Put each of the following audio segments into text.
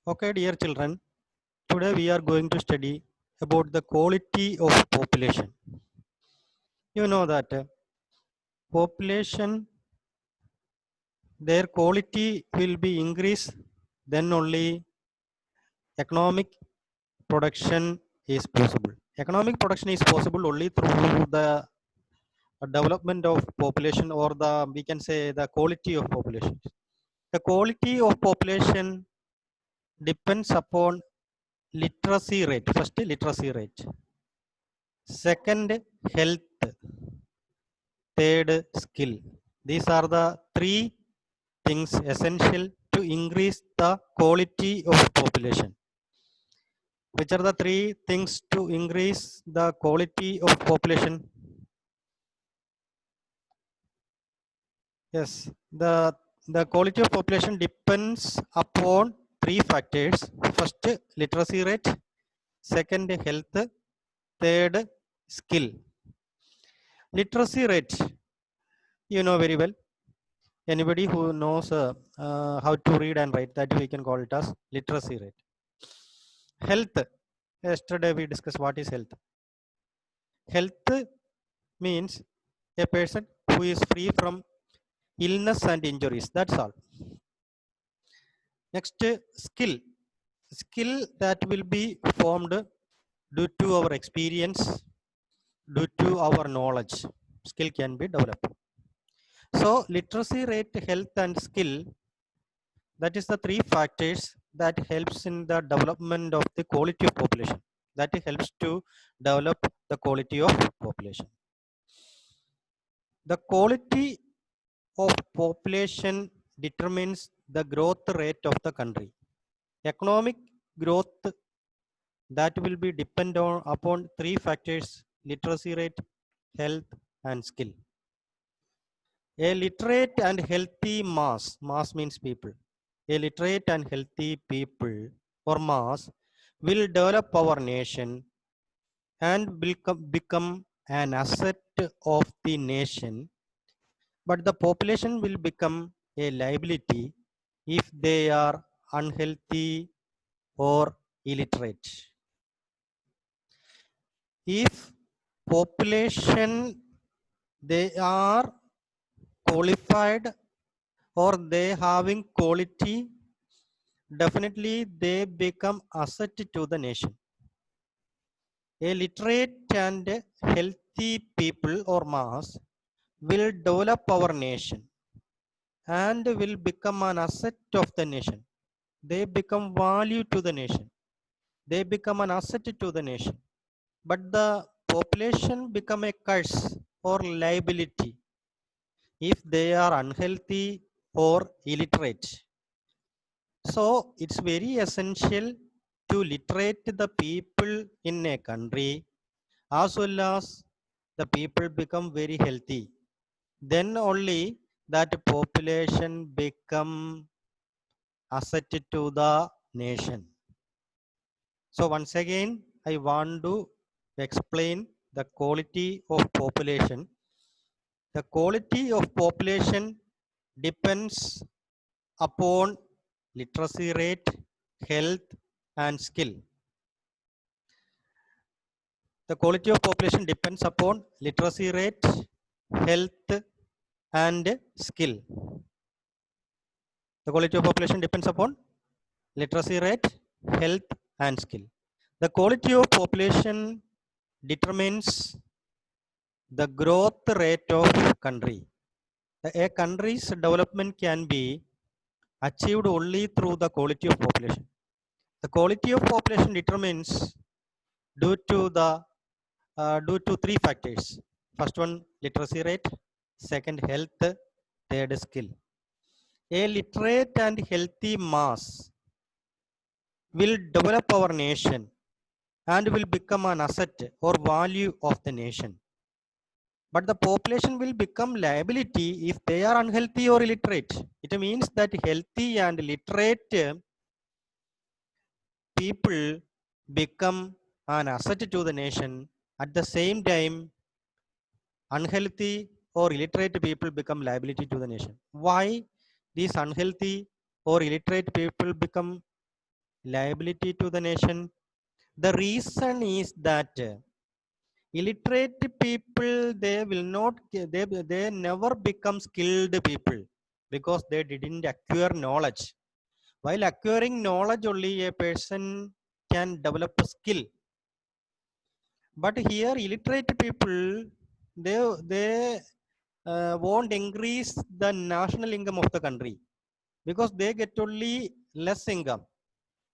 Okay, dear children, today we are going to study about the quality of population. You know that population, their quality will be increased, then only economic production is possible. Economic production is possible only through the development of population, or the we can say the quality of population. The quality of population depends upon literacy rate. First, literacy rate. Second, health. Third, skill. These are the three things essential to increase the quality of population. Which are the three things to increase the quality of population? Yes, the quality of population depends upon three factors. First, literacy rate. Second, health. Third, skill. Literacy rate, you know very well. Anybody who knows how to read and write, that we can call it as literacy rate. Health, yesterday we discussed what is health. Health means a person who is free from illness and injuries, that's all. Next, skill. Skill that will be formed due to our experience, due to our knowledge. Skill can be developed. So literacy rate, health and skill, that is the three factors that helps in the development of the quality of population. That helps to develop the quality of population. The quality of population determines the growth rate of the country. Economic growth, that will be depend on upon three factors: literacy rate, health and skill. A literate and healthy mass means people. A literate and healthy people or mass will develop our nation and will become an asset of the nation, but the population will become a liability if they are unhealthy or illiterate. If population, they are qualified or they having quality, definitely they become asset to the nation. A literate and healthy people or mass will develop our nation and will become an asset of the nation. They become value to the nation. They become an asset to the nation. But the population become a curse or liability if they are unhealthy or illiterate. So it's very essential to literate the people in a country, as well as the people become very healthy. Then only that population become asset to the nation. So once again, I want to explain the quality of population. The quality of population depends upon literacy rate, health and skill. The quality of population depends upon literacy rate, health and skill. The quality of population depends upon literacy rate, health and skill. The quality of population determines the growth rate of country. A country's development can be achieved only through the quality of population. The quality of population determines due to due to three factors. First one, literacy rate. Second, health. Third, skill. A literate and healthy mass will develop our nation and will become an asset or value of the nation. But the population will become liability if they are unhealthy or illiterate. It means that healthy and literate people become an asset to the nation. At the same time, unhealthy or illiterate people become liability to the nation. Why these unhealthy or illiterate people become liability to the nation. The reason is that illiterate people, they will not, they never become skilled people because they didn't acquire knowledge. While acquiring knowledge, only a person can develop a skill. But here, illiterate people, they won't increase the national income of the country because they get only less income.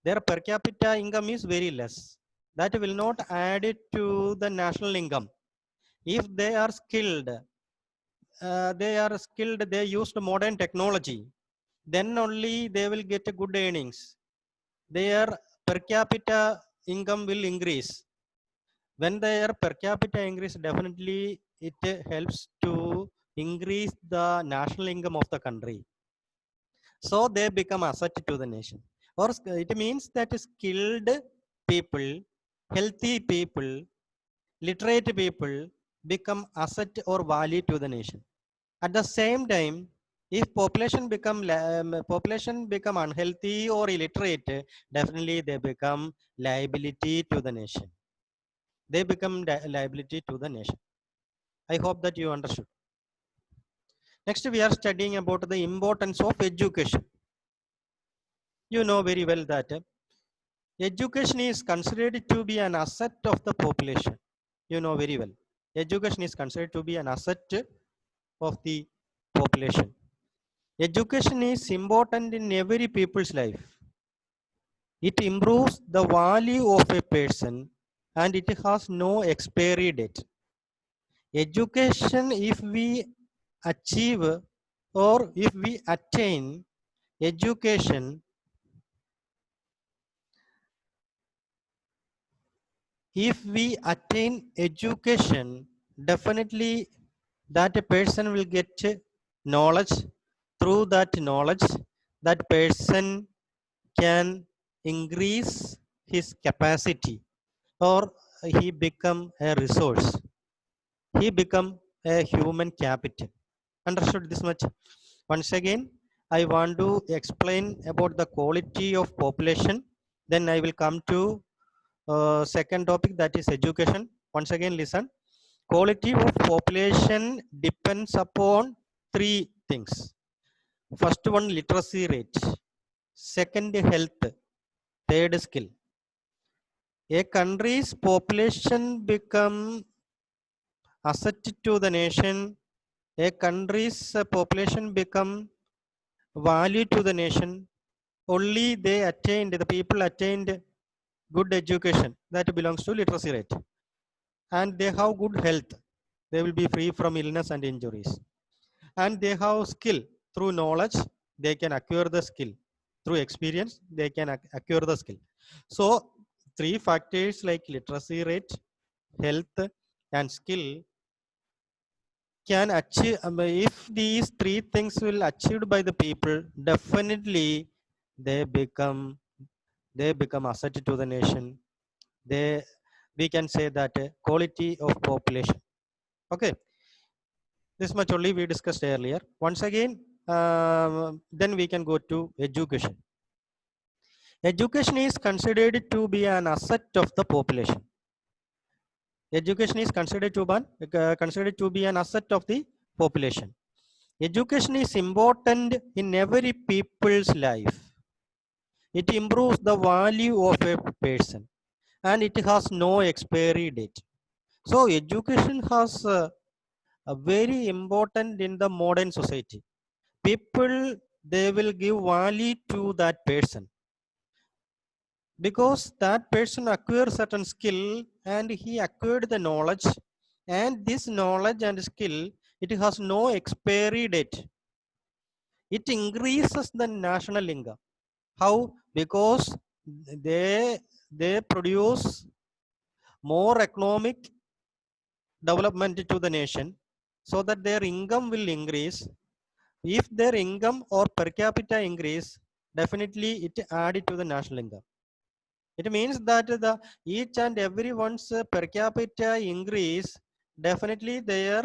Their per capita income is very less. That will not add it to the national income. If they are skilled, they use modern technology, then only they will get good earnings. Their per capita income will increase. When their per capita increase, definitely it helps to increase the national income of the country. So they become asset to the nation. Or it means that skilled people, healthy people, literate people become asset or value to the nation. At the same time, if population become unhealthy or illiterate, definitely they become liability to the nation. They become liability to the nation. I hope that you understood. Next, we are studying about the importance of education. You know very well that education is considered to be an asset of the population. You know very well. Education is considered to be an asset of the population. Education is important in every people's life. It improves the value of a person and it has no expiry date. Education, if we achieve or if we attain education, if we attain education, definitely that a person will get knowledge. Through that knowledge, that person can increase his capacity or he become a resource. He become a human capital. Understood this much? Once again, I want to explain about the quality of population. Then I will come to second topic, that is education. Once again, listen. Quality of population depends upon three things. First one, literacy rate. Second, health. Third, skill. A country's population become asset to the nation. A country's population become value to the nation. Only the people attained good education, that belongs to literacy rate. And they have good health. They will be free from illness and injuries. And they have skill. Through knowledge, they can acquire the skill. Through experience, they can acquire the skill. So three factors like literacy rate, health, and skill can achieve. If these three things will achieved by the people, definitely they become asset to the nation. They We can say that quality of population. Okay, this much only we discussed earlier. Once again, then we can go to education. Education is considered to be an asset of the population. Education is considered to be an asset of the population. Education is important in every people's life. It improves the value of a person and it has no expiry date. So education has a very important in the modern society. People, they will give value to that person because that person acquired certain skill and he acquired the knowledge, and this knowledge and skill, it has no expiry date. It increases the national income. How? Because they produce more economic development to the nation so that their income will increase. If their income or per capita increase, definitely it add to the national income. It means that the each and everyone's per capita increase, definitely their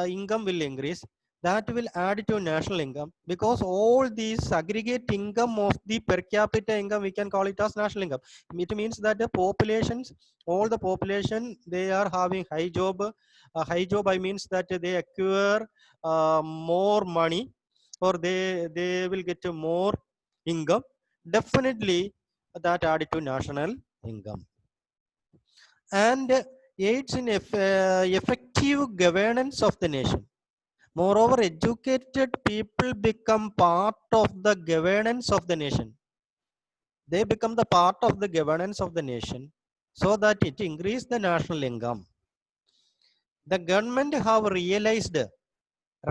income will increase. that will add to national income, because all these aggregate income of the per capita income, we can call it as national income. It means that the populations, all the population, they are having high job. High job, I means that they acquire more money, or they will get more income. Definitely that added to national income. And aids in effective governance of the nation. Moreover, educated people become part of the governance of the nation. They become the part of the governance of the nation, so that it increase the national income. The government have realized,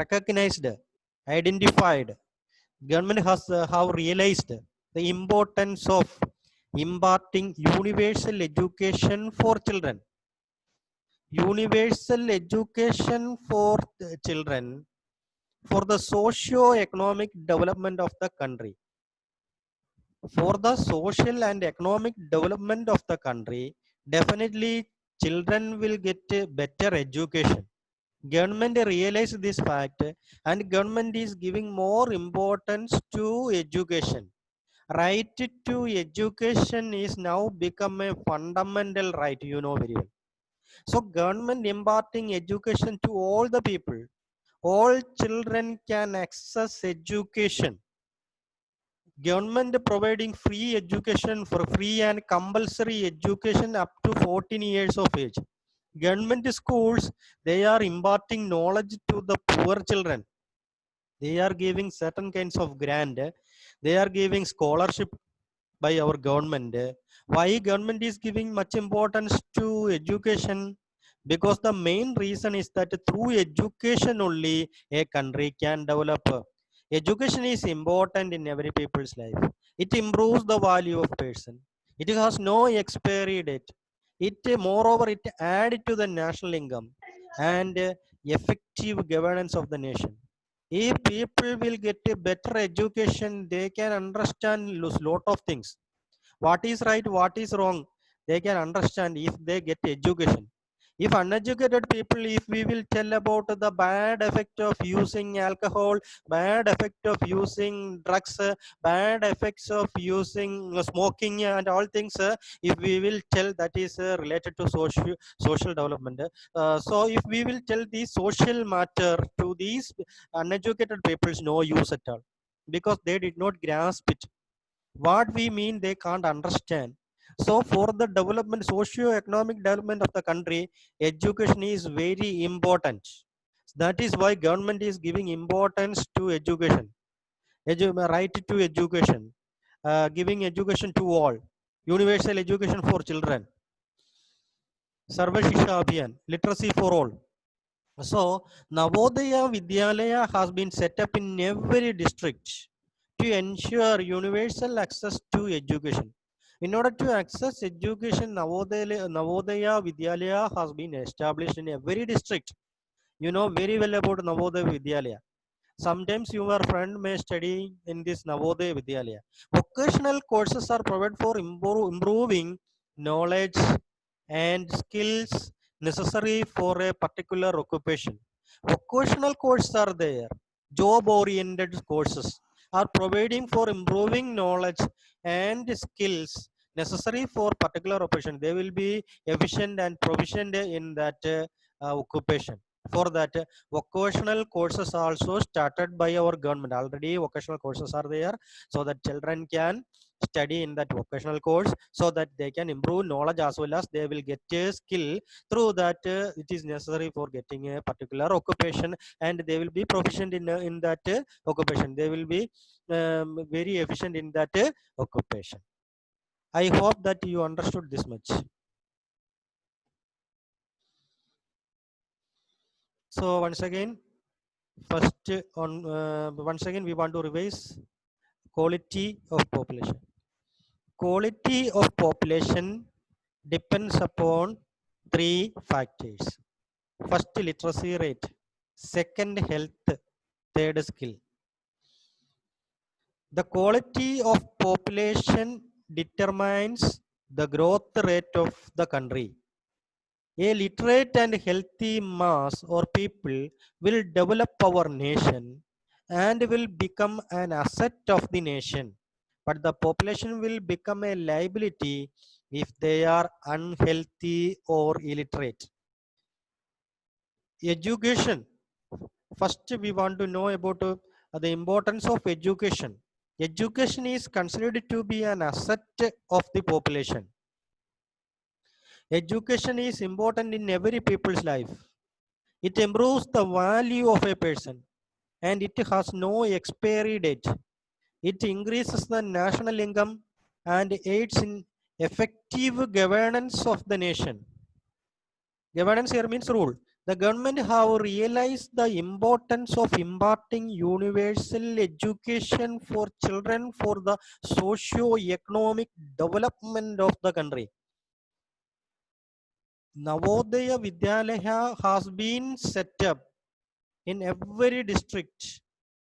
recognized, identified. Government has have realized the importance of imparting universal education for children. Universal education for the children, for the socio-economic development of the country. For the social and economic development of the country, definitely children will get a better education. Government realize this fact, and government is giving more importance to education. Right to education is now become a fundamental right, you know very well. So government imparting education to all the people. All children can access education. Government providing free education, for free and compulsory education up to 14 years of age. Government schools, they are imparting knowledge to the poor children. They are giving certain kinds of grant. They are giving scholarship by our government. Why government is giving much importance to education? Because the main reason is that through education only a country can develop. Education is important in every people's life. It improves the value of person. It has no expiry date. It moreover it add to the national income and effective governance of the nation. If people will get a better education, they can understand lot of things. What is right, what is wrong, they can understand if they get education. If uneducated people, if we will tell about the bad effect of using alcohol, bad effect of using drugs, bad effects of using smoking and all things, if we will tell, that is related to social development. So if we will tell the social matter to these uneducated peoples, no use at all, because they did not grasp it. What we mean, they can't understand. So for the development, socio-economic development of the country, education is very important. That is why government is giving importance to education. Right to education, giving education to all, universal education for children, Sarva Shiksha Abhiyan, literacy for all. So Navodaya Vidyalaya has been set up in every district to ensure universal access to education. In order to access education, Navodaya Vidyalaya has been established in every district. You know very well about Navodaya Vidyalaya. Sometimes your friend may study in this Navodaya Vidyalaya. Vocational courses are provided for improving knowledge and skills necessary for a particular occupation. Vocational courses are there. Job-oriented courses are providing for improving knowledge and skills necessary for particular occupation. They will be efficient and proficient in that occupation. For that, vocational courses are also started by our government. Already vocational courses are there, so that children can study in that vocational course, so that they can improve knowledge as well as they will get a skill through that. It is necessary for getting a particular occupation, and they will be proficient in that occupation. They will be very efficient in that occupation. I hope that you understood this much. So once again, once again we want to revise quality of population. Quality of population depends upon three factors. First, literacy rate. Second, health. Third, skill. The quality of population determines the growth rate of the country. A literate and healthy mass or people will develop our nation and will become an asset of the nation. But the population will become a liability if they are unhealthy or illiterate. Education. First, we want to know about the importance of education. Education is considered to be an asset of the population. Education is important in every people's life. It improves the value of a person and it has no expiry date. It increases the national income and aids in effective governance of the nation. Governance here means rule. The government have realized the importance of imparting universal education for children for the socio-economic development of the country. Navodaya Vidyalaya has been set up in every district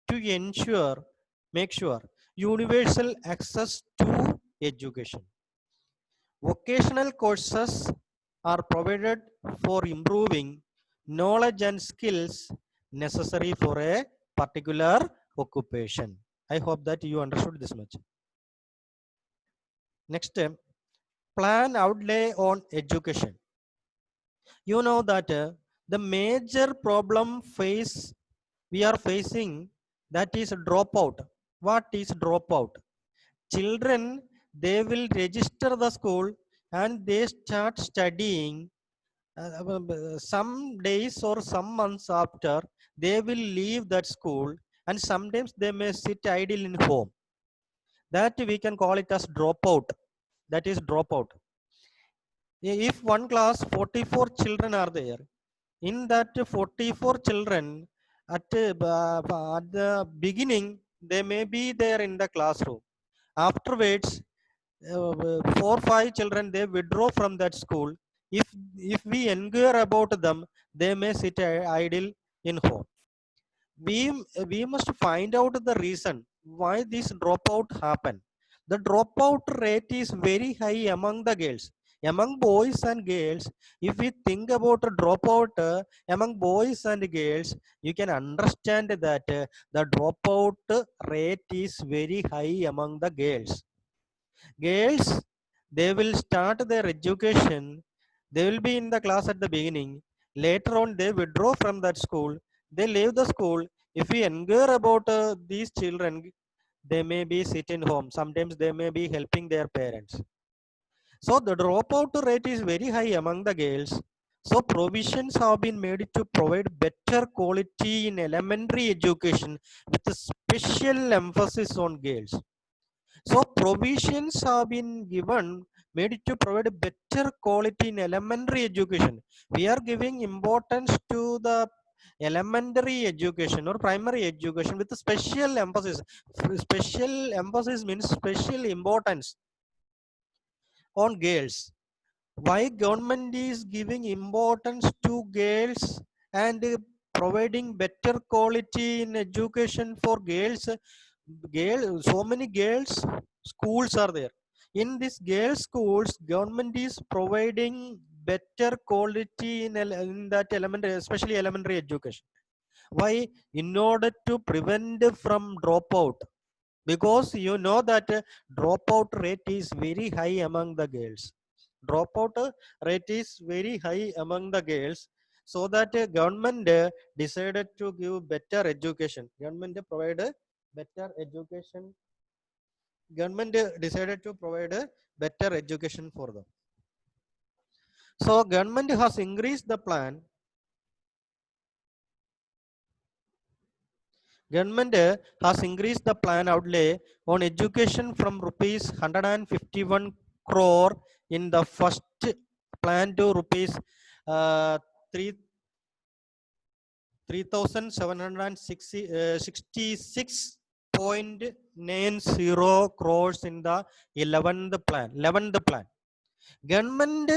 to make sure universal access to education. Vocational courses are provided for improving knowledge and skills necessary for a particular occupation. I hope that you understood this much. Next, plan outlay on education. You know that the major problem we are facing, that is dropout. What is dropout? Children, they will register the school and they start studying some days or some months after they will leave that school, and sometimes they may sit idle in home. That we can call it as dropout. That is dropout. If one class 44 children are there, in that 44 children, at the beginning they may be there in the classroom. Afterwards, 4 5 children, they withdraw from that school. If we inquire about them, they may sit idle in home. We must find out the reason why this dropout happen. The dropout rate is very high among the girls. Among boys and girls, if we think about a dropout among boys and girls, you can understand that the dropout rate is very high among the girls. Girls, they will start their education. They will be in the class at the beginning. Later on, they withdraw from that school. They leave the school. If we inquire about these children, they may be sitting home. Sometimes they may be helping their parents. So the dropout rate is very high among the girls. So provisions have been made to provide better quality in elementary education with a special emphasis on girls. So provisions have been given made to provide a better quality in elementary education. We are giving importance to the elementary education or primary education with a special emphasis. Special emphasis means special importance on girls. Why government is giving importance to girls and providing better quality in education for girls? So many girls schools are there. In these girls schools, government is providing better quality in that elementary, especially elementary education. Why? In order to prevent from dropout, because you know that dropout rate is very high among the girls. Dropout rate is very high among the girls. So that government decided to give better education. Government provide better education. Government decided to provide a better education for them. So government has increased the plan. Government has increased the plan outlay on education from rupees 151 crore in the first plan to rupees 3 3,766.90 crores in the 11th plan. Government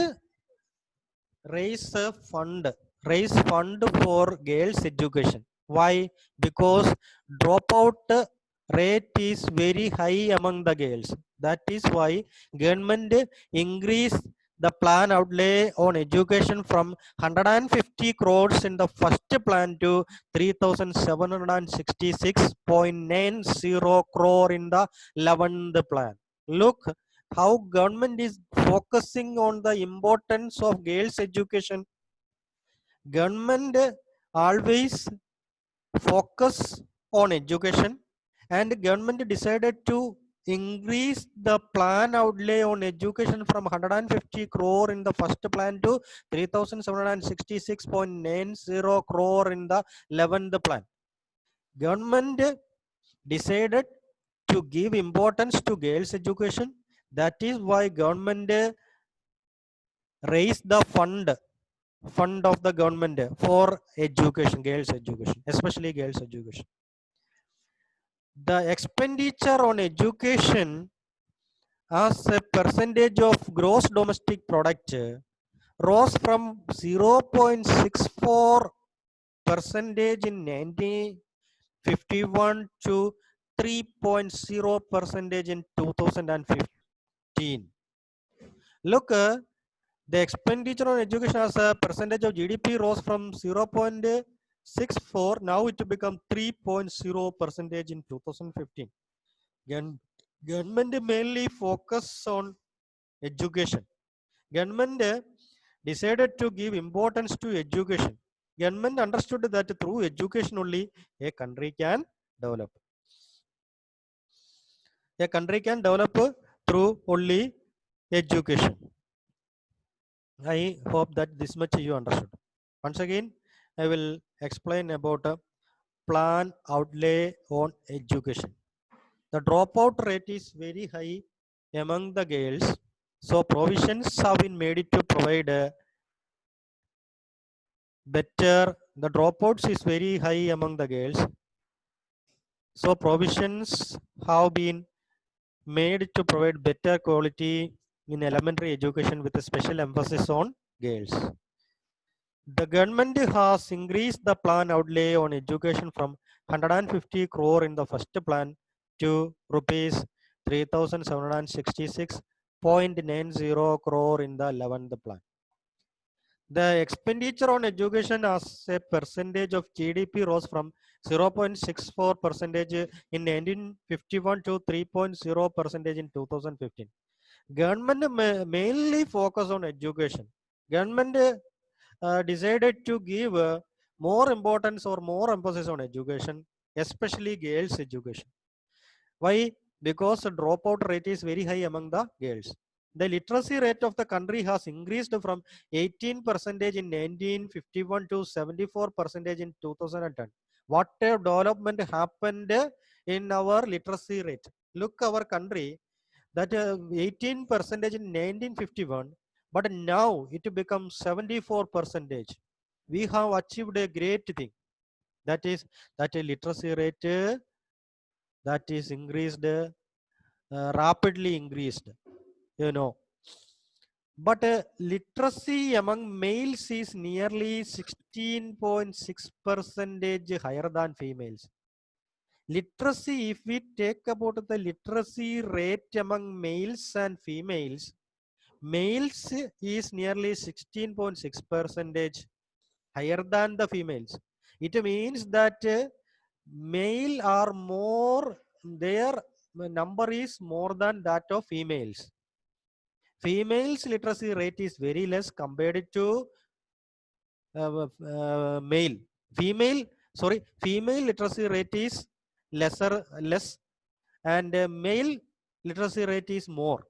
raise fund for girls education. Why? Because dropout rate is very high among the girls. That is why government increase the plan outlay on education from 150 crores in the first plan to 3,766.90 crore in the 11th plan. Look how government is focusing on the importance of girls education. Government always focus on education, and government decided to increase the plan outlay on education from 150 crore in the first plan to 3,766.90 crore in the 11th plan. Government decided to give importance to girls education. That is why government raised the fund of the government for education, girls education, especially girls education. The expenditure on education as a percentage of gross domestic product rose from 0.64 percentage in 1951 to 3.0 percentage in 2015. Look, the expenditure on education as a percentage of GDP rose from 0.64, now it become 3.0 percentage in 2015. Government mainly focus on education. Government decided to give importance to education. Government understood that through education only a country can develop. A country can develop through only education. I hope that this much you understood. Once again, I will explain about a plan outlay on education. The dropout rate is very high among the girls, so provisions have been made to provide better. The dropouts is very high among the girls, so provisions have been made to provide better quality in elementary education with a special emphasis on girls. The government has increased the plan outlay on education from 150 crore in the first plan to rupees 3,766.90 crore in the 11th plan. The expenditure on education as a percentage of GDP rose from 0.64 percentage in 1951 to 3.0 percentage in 2015. Government mainly focus on education. Government decided to give more importance or more emphasis on education, especially girls education. Why? Because the dropout rate is very high among the girls. The literacy rate of the country has increased from 18 percentage in 1951 to 74 percentage in 2010. What a development happened in our literacy rate. Look our country, that 18 percentage in 1951, but now it becomes 74 percentage. We have achieved a great thing. That is that a literacy rate that is increased, rapidly increased, you know. But literacy among males is nearly 16.6 percentage higher than females. Literacy, if we take about the literacy rate among males and females, males is nearly 16.6 percentage higher than the females. It means that male are more, their number is more than that of females. Females literacy rate is very less compared to male. Female literacy rate is less, and male literacy rate is more.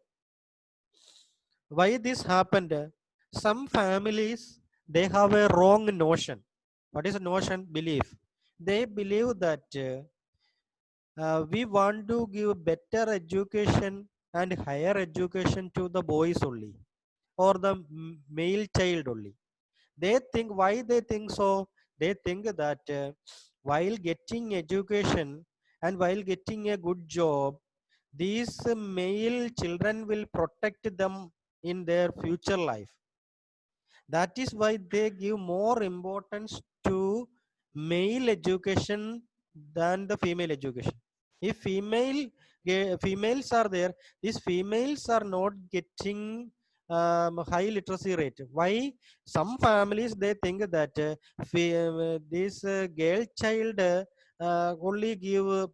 Why this happened? Some families, they have a wrong notion. What is a notion? Belief. They believe that we want to give better education and higher education to the boys only, or the male child only. They think, why they think so? They think that while getting education and while getting a good job, these male children will protect them in their future life. That is why they give more importance to male education than the female education. If females are there, these females are not getting high literacy rate. Why? Some families they think that this girl child only give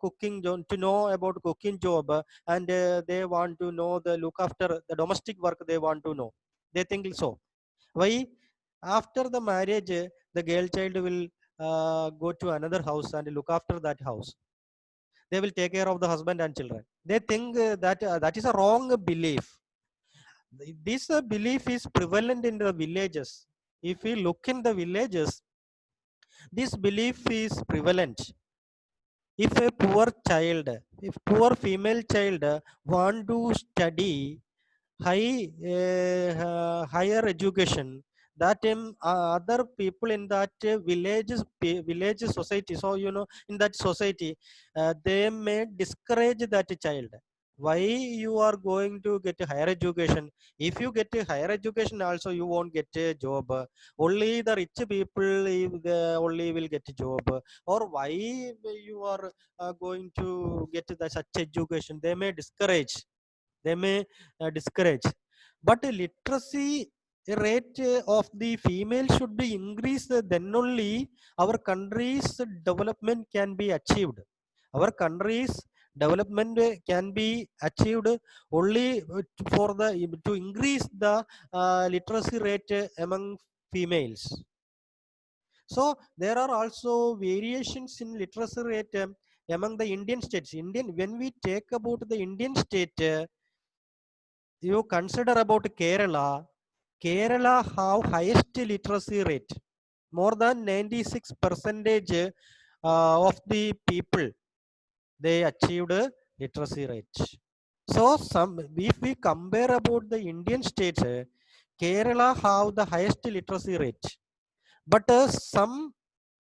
cooking job to know about cooking job, and they want to know the look after the domestic work. They want to know. They think so. Why? After the marriage, the girl child will go to another house and look after that house. They will take care of the husband and children. They think that that is a wrong belief. This belief is prevalent in the villages. If we look in the villages, this belief is prevalent. If a poor child, if poor female child want to study higher education, that other people in that village society, so in that society, they may discourage that child. Why you are going to get a higher education? If you get a higher education also, you won't get a job. Only the rich people only will get a job. Or why you are going to get such education? They may discourage. They may discourage. But literacy rate of the female should be increased, then only our country's development can be achieved. Our country's development can be achieved only for the to increase the literacy rate among females. So there are also variations in literacy rate among the Indian states. When we take about the Indian state, you consider about Kerala. Kerala have highest literacy rate. More than 96 percentage of the people they achieved literacy rate. So if we compare about the Indian states, Kerala have the highest literacy rate. But some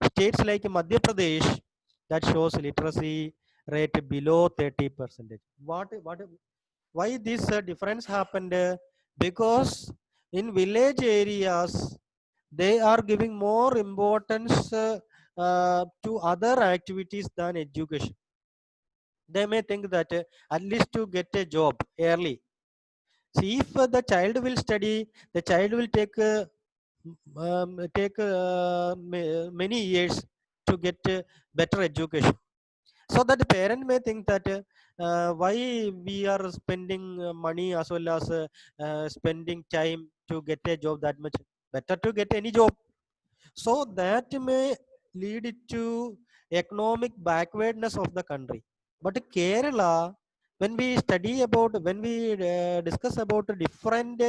states like Madhya Pradesh, that shows literacy rate below 30 percentage. Why this difference happened? Because in village areas they are giving more importance to other activities than education. They may think that at least to get a job early. See, if the child will study, the child will take many years to get better education. So that the parent may think that why we are spending money as well as spending time to get a job, that much better to get any job. So that may lead it to economic backwardness of the country. But Kerala, when we discuss about different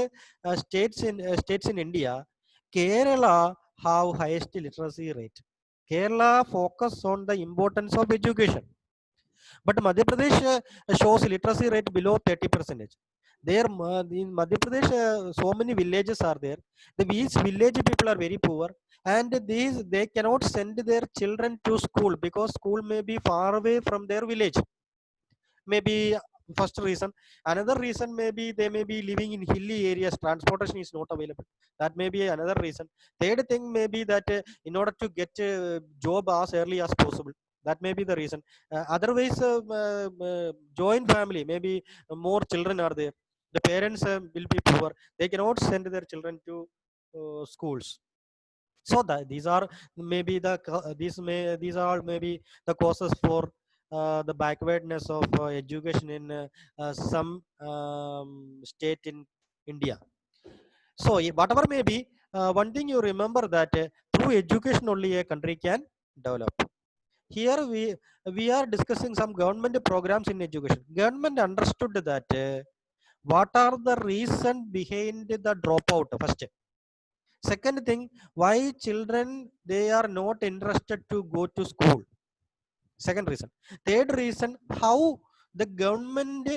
states in India, Kerala have highest literacy rate. Kerala focus on the importance of education. But Madhya Pradesh shows literacy rate below 30 percentage. There in Madhya Pradesh, so many villages are there. These village people are very poor, and they cannot send their children to school because school may be far away from their village. Maybe first reason. Another reason may be they may be living in hilly areas, transportation is not available. That may be another reason. Third thing may be that in order to get a job as early as possible, that may be the reason. Otherwise joint family, maybe more children are there, the parents will be poor, they cannot send their children to schools. So that these are maybe these are maybe the causes for the backwardness of education in some state in India. So whatever may be, one thing you remember that through education only a country can develop. Here we are discussing some government programs in education. Government understood that what are the reason behind the dropout first. Second thing, why children they are not interested to go to school. Second reason. Third reason, how the government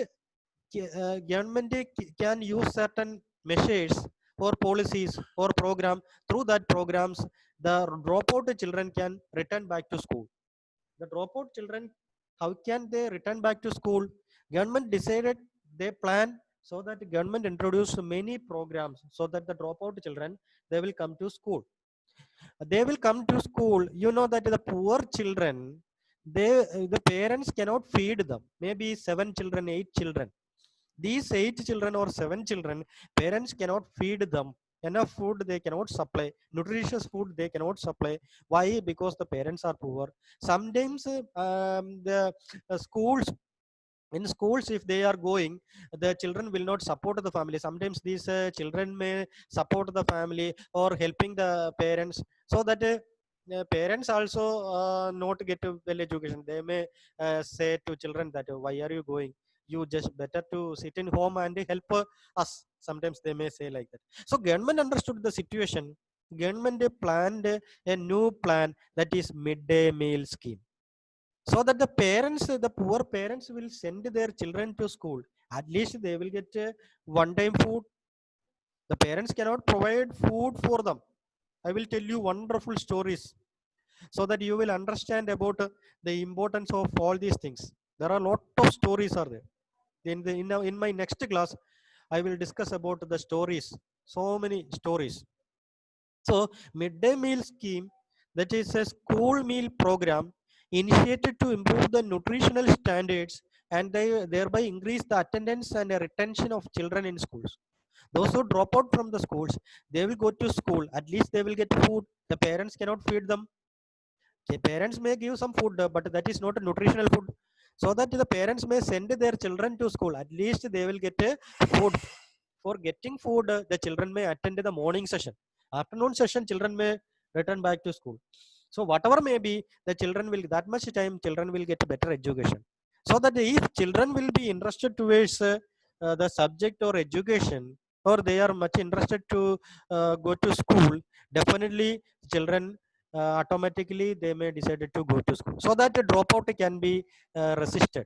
can use certain measures or policies or program. Through that programs, the dropout children can return back to school. The dropout children, how can they return back to school? Government decided, they plan, so that the government introduced many programs so that the dropout children they will come to school. They will come to school. You know that the poor children, they the parents cannot feed them. Maybe 7 children, 8 children. These 8 children or 7 children, parents cannot feed them enough food, they cannot supply nutritious food, they cannot supply. Why? Because the parents are poor. Sometimes the schools, in schools, if they are going, the children will not support the family. Sometimes these children may support the family or helping the parents, so that parents also not get a well education. They may say to children that why are you going, you just better to sit in home and help us. Sometimes they may say like that. So government understood the situation. Government planned a new plan, that is midday meal scheme, so that the parents, the poor parents will send their children to school. At least they will get one time food. The parents cannot provide food for them. I will tell you wonderful stories, so that you will understand about the importance of all these things. There are a lot of stories are there. In my next class, I will discuss about the stories, so many stories. So midday meal scheme, that is a school meal program initiated to improve the nutritional standards, and they thereby increase the attendance and the retention of children in schools. Those who drop out from the schools, they will go to school. At least they will get food. The parents cannot feed them. The parents may give some food, but that is not a nutritional food. So that the parents may send their children to school. At least they will get food. For getting food, the children may attend the morning session. Afternoon session, children may return back to school. So whatever may be, the children will, that much time children will get better education. So that if children will be interested towards the subject or education, or they are much interested to go to school, definitely children automatically they may decided to go to school, so that the dropout can be resisted.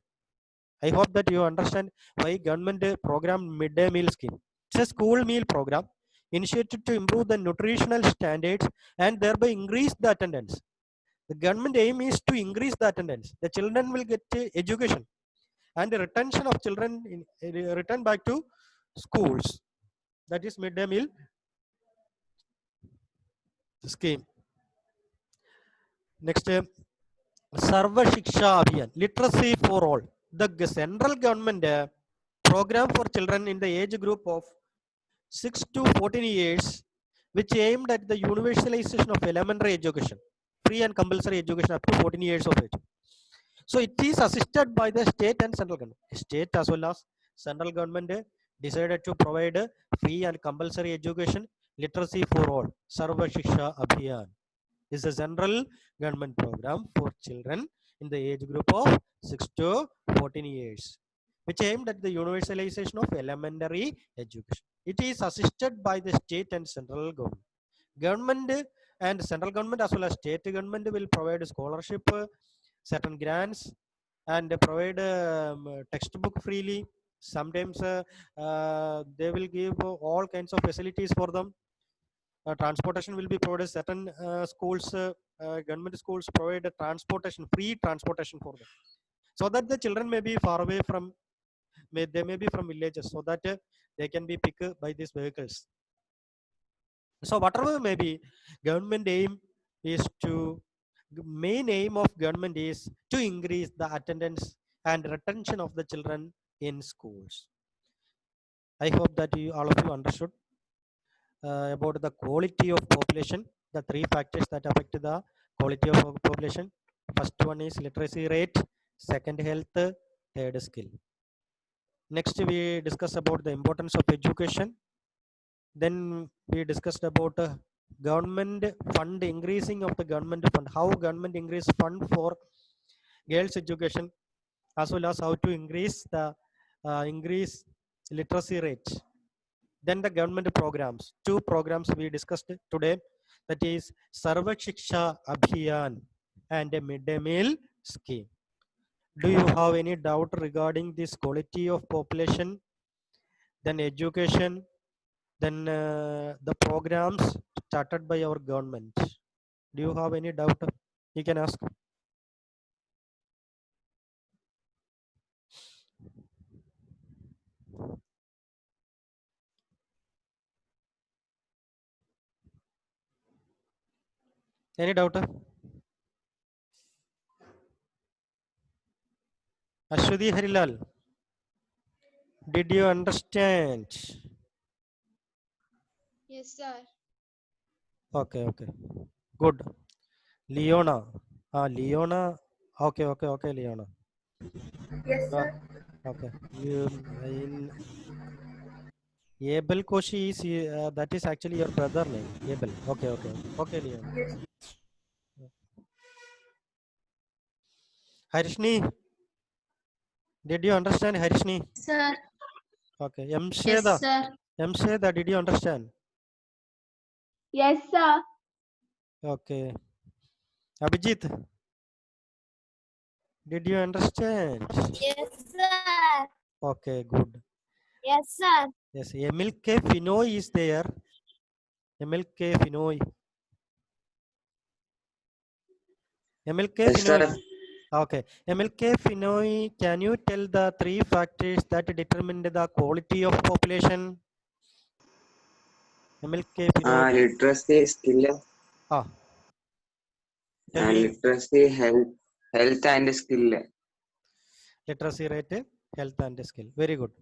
I hope that you understand why government program midday meal scheme. It's a school meal program initiated to improve the nutritional standards and thereby increase the attendance. The government aim is to increase the attendance. The children will get education, and the retention of children return back to schools. That is midday meal scheme. Next, Sarva Shiksha Abhiyan, literacy for all. The central government program for children in the age group of 6 to 14 years, which aimed at the universalization of elementary education, free and compulsory education up to 14 years of age. So it is assisted by the state and central government. State as well as central government decided to provide free and compulsory education, literacy for all. Sarva Shiksha Abhiyan is a central government program for children in the age group of 6 to 14 years, which aimed at the universalization of elementary education. It is assisted by the state and central government. Government and central government as well as state government will provide scholarship, certain grants, and provide textbook freely. Sometimes they will give all kinds of facilities for them. Transportation will be provided. Certain schools, government schools provide a transportation, free transportation for them, so that the children may be far away from, they may be from villages, so that they can be picked by these vehicles. So whatever may be, government aim is to, main aim of government is to increase the attendance and retention of the children in schools. I hope that you all of you understood about the quality of population, the three factors that affect the quality of population. First one is literacy rate, second health, third skill. Next we discuss about the importance of education. Then we discussed about government fund, increasing of the government fund, how government increase fund for girls education, as well as how to increase the increase literacy rate. Then the government programs, two programs we discussed today, that is Sarva Shiksha Abhiyan and a midday meal scheme. Do you have any doubt regarding this quality of population, then education, then the programs started by our government? Do you have any doubt? You can ask. Any doubt? Ashwadi Harilal. Did you understand? Yes, sir. Okay. Good. Leona. Leona. Okay, Leona. Yes, sir. Okay. You in Abel Koshi is that is actually your brother name. Abel. Okay, Leona. Yes. Harishni. Did you understand, Harishni? Sir. Okay. Yes, sir. Msheda, did you understand? Yes, sir. Okay. Abhijit, did you understand? Yes, sir. Okay, good. Yes, sir. Yes, Emil K. Finoy is there. Emil K. Finoy. Emil K. Yes, Finoy. sir. Okay. Emil K. Finoy, can you tell the 3 factors that determine the quality of population? Emil K. Finoy. Literacy, skill, Tell me. literacy, health and skill. Literacy rate, health and skill. Very good.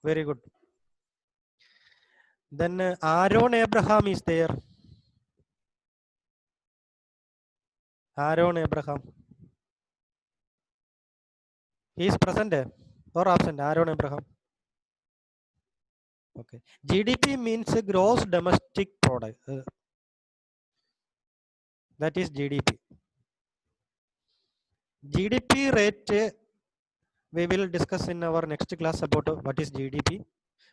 Very good. Then Aaron Abraham is there. Aaron Abraham. He is present or absent? Aaron Abraham. Okay. GDP means gross domestic product. That is GDP. GDP rate we will discuss in our next class about what is GDP.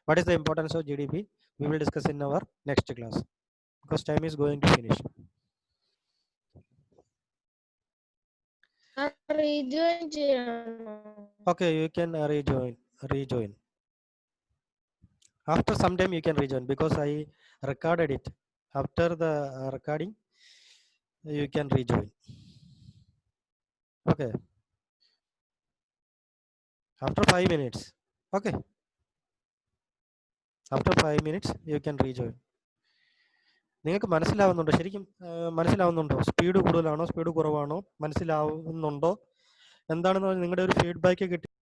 What is the importance of GDP? We will discuss in our next class because time is going to finish. Okay, you can rejoin. After some time you can rejoin because I recorded it. After the recording, you can rejoin. Okay. After 5 minutes. Okay. After 5 minutes, you can rejoin. നിങ്ങൾക്ക് മനസ്സിലാവുന്നുണ്ടോ? ശരിക്കും മനസ്സിലാവുന്നുണ്ടോ? Speed കൂടുതലാണോ speed കുറവാണോ മനസ്സിലാവുന്നുണ്ടോ എന്താണെന്ന് നിങ്ങളുടെ ഒരു ഫീഡ്ബാക്ക് കിട്ടി